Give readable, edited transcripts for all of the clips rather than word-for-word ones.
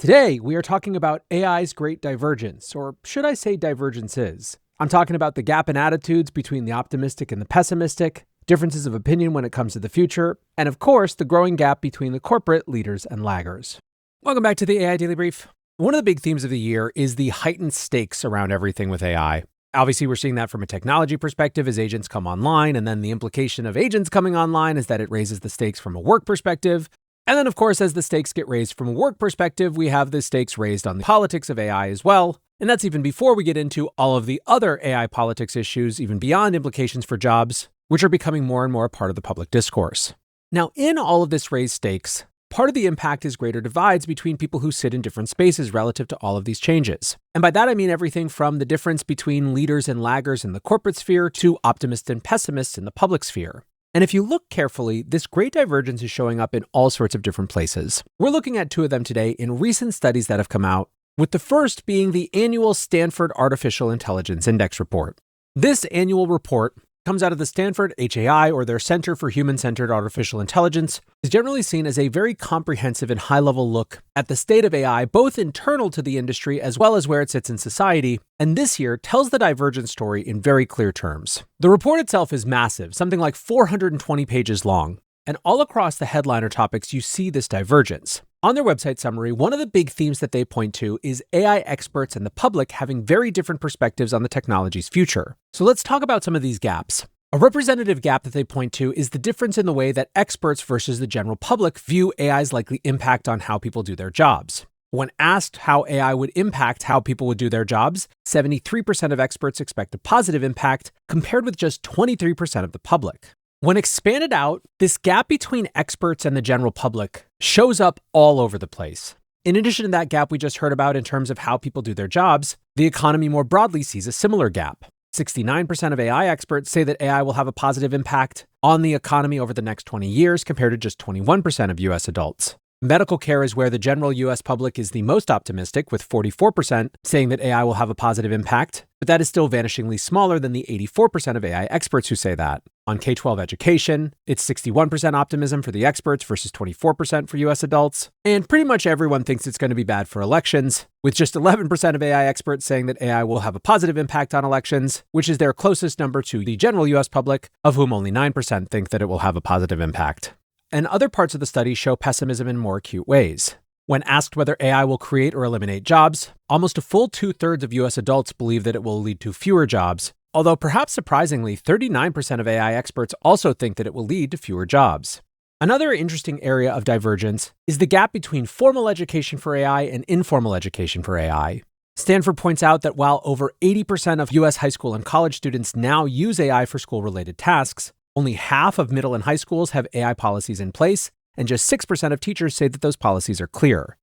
Today, we are talking about AI's great divergence, or should I say divergences. I'm talking about the gap in attitudes between the optimistic and the pessimistic, differences of opinion when it comes to the future, and of course, the growing gap between the corporate leaders and laggers. Welcome back to the AI Daily Brief. One of the big themes of the year is the heightened stakes around everything with AI. Obviously, we're seeing that from a technology perspective as agents come online, and then the implication of agents coming online is that it raises the stakes from a work perspective. And then, of course, as the stakes get raised from a work perspective, we have the stakes raised on the politics of AI as well. And that's even before we get into all of the other AI politics issues, even beyond implications for jobs, which are becoming more and more a part of the public discourse. Now, in all of this raised stakes, part of the impact is greater divides between people who sit in different spaces relative to all of these changes. And by that, I mean everything from the difference between leaders and laggers in the corporate sphere to optimists and pessimists in the public sphere. And if you look carefully, this great divergence is showing up in all sorts of different places. We're looking at two of them today in recent studies that have come out, with the first being the annual Stanford Artificial Intelligence Index report. This annual report comes out of the Stanford HAI, or their Center for Human-Centered Artificial Intelligence, is generally seen as a very comprehensive and high-level look at the state of AI, both internal to the industry as well as where it sits in society, and this year tells the divergence story in very clear terms. The report itself is massive, something like 420 pages long, and all across the headliner topics you see this divergence. On their website summary, one of the big themes that they point to is AI experts and the public having very different perspectives on the technology's future. So let's talk about some of these gaps. A representative gap that they point to is the difference in the way that experts versus the general public view AI's likely impact on how people do their jobs. When asked how AI would impact how people would do their jobs, 73% of experts expect a positive impact, compared with just 23% of the public. When expanded out, this gap between experts and the general public shows up all over the place. In addition to that gap we just heard about in terms of how people do their jobs, the economy more broadly sees a similar gap. 69% of AI experts say that AI will have a positive impact on the economy over the next 20 years, compared to just 21% of US adults. Medical care is where the general US public is the most optimistic, with 44% saying that AI will have a positive impact, but that is still vanishingly smaller than the 84% of AI experts who say that. On K-12 education, it's 61% optimism for the experts versus 24% for US adults. And pretty much everyone thinks it's going to be bad for elections, with just 11% of AI experts saying that AI will have a positive impact on elections, which is their closest number to the general US public, of whom only 9% think that it will have a positive impact. And other parts of the study show pessimism in more acute ways. When asked whether AI will create or eliminate jobs, almost a full 2/3 of US adults believe that it will lead to fewer jobs, although perhaps surprisingly, 39% of AI experts also think that it will lead to fewer jobs. Another interesting area of divergence is the gap between formal education for AI and informal education for AI. Stanford points out that while over 80% of US high school and college students now use AI for school-related tasks, only half of middle and high schools have AI policies in place, and just 6% of teachers say that those policies are clear.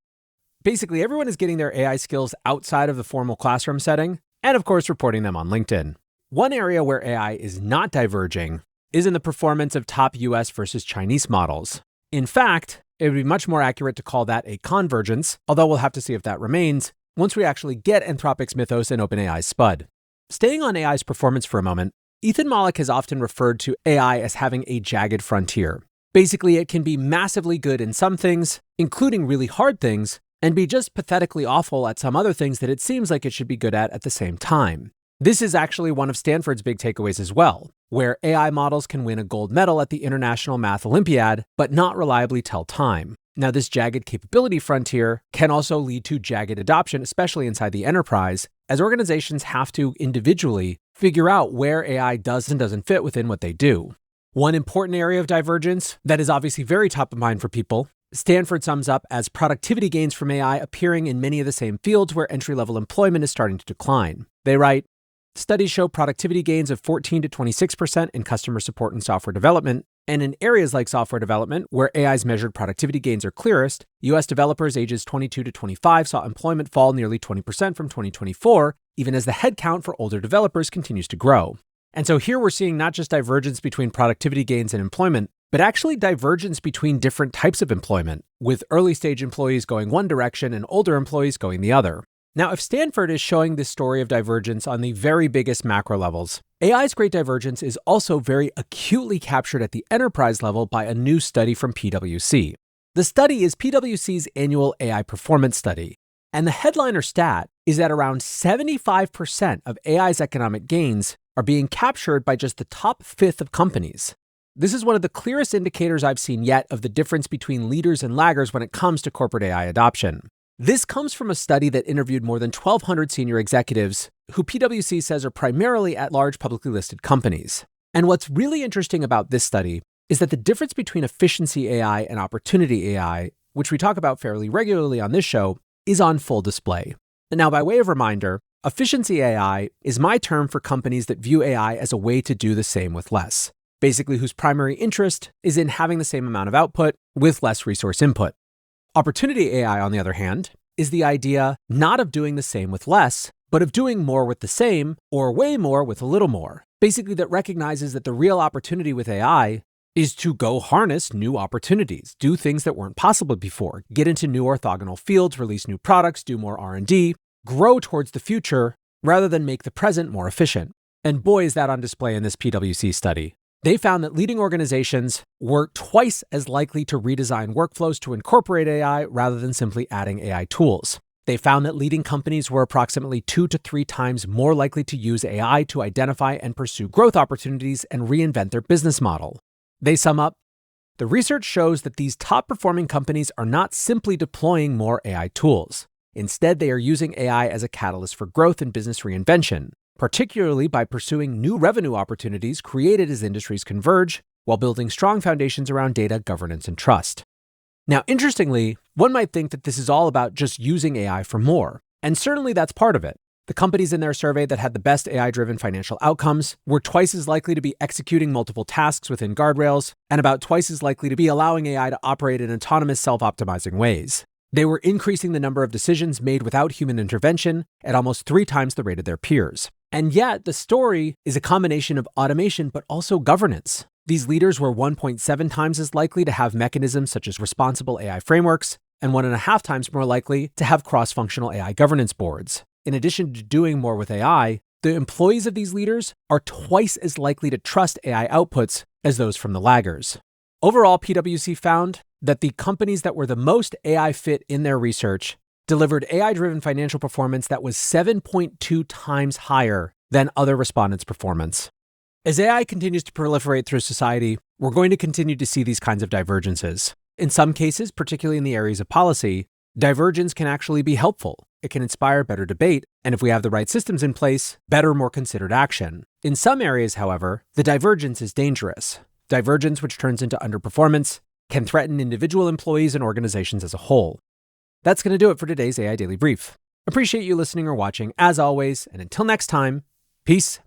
Basically, everyone is getting their AI skills outside of the formal classroom setting, and of course, reporting them on LinkedIn. One area where AI is not diverging is in the performance of top US versus Chinese models. In fact, it would be much more accurate to call that a convergence, although we'll have to see if that remains once we actually get Anthropic's Mythos and OpenAI's Spud. Staying on AI's performance for a moment, Ethan Mollick has often referred to AI as having a jagged frontier. Basically, it can be massively good in some things, including really hard things, and be just pathetically awful at some other things that it seems like it should be good at the same time. This is actually one of Stanford's big takeaways as well, where AI models can win a gold medal at the International Math Olympiad, but not reliably tell time. Now, this jagged capability frontier can also lead to jagged adoption, especially inside the enterprise, as organizations have to individually figure out where AI does and doesn't fit within what they do. One important area of divergence that is obviously very top of mind for people, Stanford sums up as productivity gains from AI appearing in many of the same fields where entry-level employment is starting to decline. They write, studies show productivity gains of 14 to 26% in customer support and software development, and in areas like software development, where AI's measured productivity gains are clearest, US developers ages 22 to 25 saw employment fall nearly 20% from 2024, even as the headcount for older developers continues to grow. And so here we're seeing not just divergence between productivity gains and employment, but actually divergence between different types of employment, with early stage employees going one direction and older employees going the other. Now, if Stanford is showing this story of divergence on the very biggest macro levels, AI's great divergence is also very acutely captured at the enterprise level by a new study from PwC. The study is PwC's annual AI performance study, and the headliner stat is that around 75% of AI's economic gains are being captured by just the top fifth of companies. This is one of the clearest indicators I've seen yet of the difference between leaders and laggers when it comes to corporate AI adoption. This comes from a study that interviewed more than 1,200 senior executives who PwC says are primarily at large publicly listed companies. And what's really interesting about this study is that the difference between efficiency AI and opportunity AI, which we talk about fairly regularly on this show, is on full display. And now, by way of reminder, efficiency AI is my term for companies that view AI as a way to do the same with less, basically whose primary interest is in having the same amount of output with less resource input. Opportunity AI, on the other hand, is the idea not of doing the same with less, but of doing more with the same or way more with a little more. Basically, that recognizes that the real opportunity with AI is to go harness new opportunities, do things that weren't possible before, get into new orthogonal fields, release new products, do more R&D, grow towards the future rather than make the present more efficient. And boy, is that on display in this PwC study. They found that leading organizations were twice as likely to redesign workflows to incorporate AI rather than simply adding AI tools. They found that leading companies were approximately 2 to 3 times more likely to use AI to identify and pursue growth opportunities and reinvent their business model. They sum up, the research shows that these top-performing companies are not simply deploying more AI tools. Instead, they are using AI as a catalyst for growth and business reinvention, particularly by pursuing new revenue opportunities created as industries converge, while building strong foundations around data, governance, and trust. Now, interestingly, one might think that this is all about just using AI for more, and certainly that's part of it. The companies in their survey that had the best AI-driven financial outcomes were twice as likely to be executing multiple tasks within guardrails, and about twice as likely to be allowing AI to operate in autonomous, self-optimizing ways. They were increasing the number of decisions made without human intervention at almost 3 times the rate of their peers. And yet, the story is a combination of automation but also governance. These leaders were 1.7 times as likely to have mechanisms such as responsible AI frameworks, and 1.5 times more likely to have cross-functional AI governance boards. In addition to doing more with AI, the employees of these leaders are twice as likely to trust AI outputs as those from the laggers. Overall, PwC found that the companies that were the most AI fit in their research delivered AI-driven financial performance that was 7.2 times higher than other respondents' performance. As AI continues to proliferate through society, we're going to continue to see these kinds of divergences. In some cases, particularly in the areas of policy, divergence can actually be helpful. It can inspire better debate, and if we have the right systems in place, better, more considered action. In some areas, however, the divergence is dangerous. Divergence, which turns into underperformance, can threaten individual employees and organizations as a whole. That's going to do it for today's AI Daily Brief. Appreciate you listening or watching, as always, and until next time, peace.